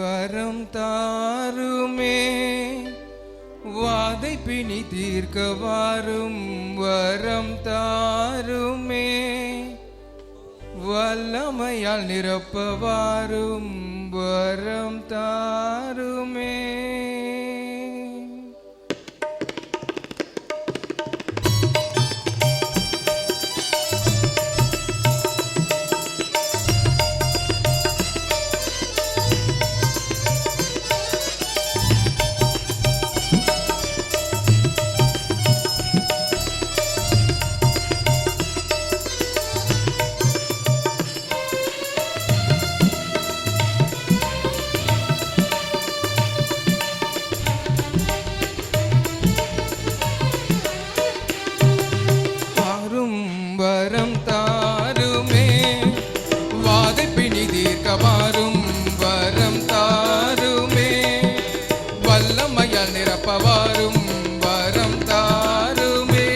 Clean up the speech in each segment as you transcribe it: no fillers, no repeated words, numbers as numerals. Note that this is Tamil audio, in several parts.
வரம் தாருமே வாதை பிணி தீர்க்க வாரும் வரம் தாருமே வல்லமையால் நிரப்ப வாரும் வரம் தாருமே. வரம் தாருமே வாதை பிணி தீர்க்க வாரும் வரம் தாருமே வல்லமையால் நிரப்ப வாரும் வரம் தாருமே.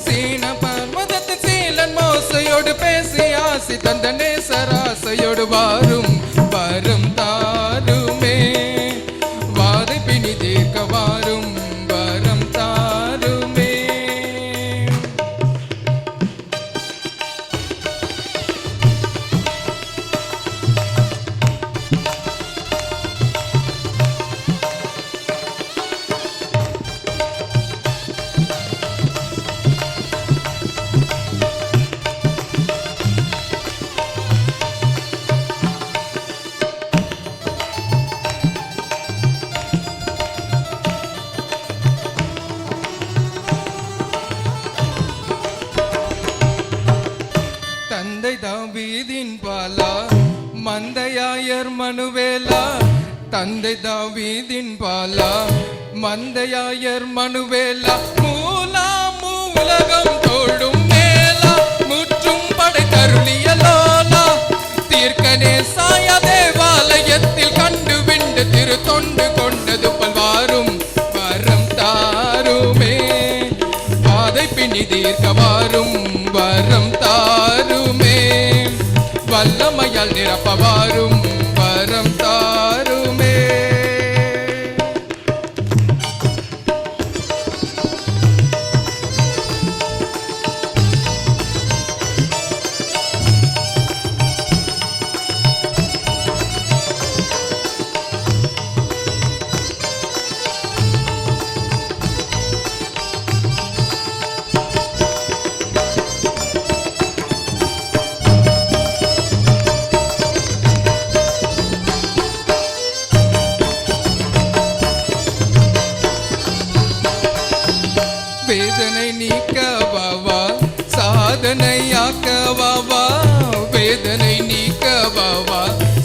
சீன பர்வதத்தின் சீலன் மோசையோடு பேசி ஆசி தந்த நேசராசையோடு வாரும் வரம் தாருமே வாதை பிணி தீர்க்க வாரும் வரம் தாருமே. தந்தை தாவீதின் பாலா மந்தையாயர் மனுவேலா தந்தை தாவீதின் பாலா மந்தையாயர் மனுவேலா மூலா மூலகம் தோழும் மேலா முற்றும் படை தருளியலோலா தீர்க்கனே சாய தேவாலயத்தில் கண்டு விண்டு திரு தொண்டு கொண்டது போல் வாரும் வரம் தாருமே வாதை பிணி தீர்க்க வாரும் வரம் தாருமே வல்லமையால் நிரப்ப வாரும் வரம் தாருமே. வேதனை நீக்க வாவா சாதனையாக்க வாவா வேதனை நீக்க வாவா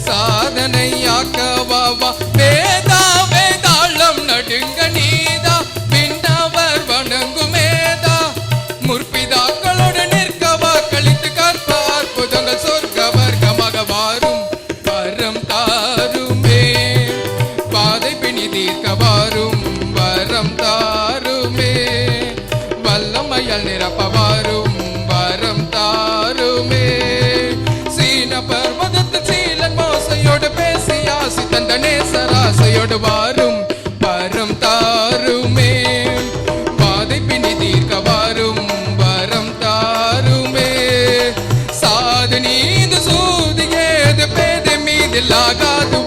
சாதனையாக்க வாவா வேதா வேதாளம் நடுங்க நீதா விண்ணவர் வணங்குமேதா முற்பிதாக்களோடு நிற்கவா கழித்து கற்ப அற்புதங்கள் சொர்க்க வர்க்கமாக வாரும் வரம் தாருமே வாதை பிணி தீர்க்க வாரும் வரம் தாருமே வல்லமையால் நிரப்ப வாரும் வரம் தாருமே. சீன பர்வதத்தின் சீலன் மோசையோடு பேசி ஆசி தந்த நேசராசையோடு வாரும் வரம் தாருமே வாதை பிணி தீர்க்க வாரும் வரம் தாருமே. சாது நீது சூது ஏது பேது மீதில் ஆகாது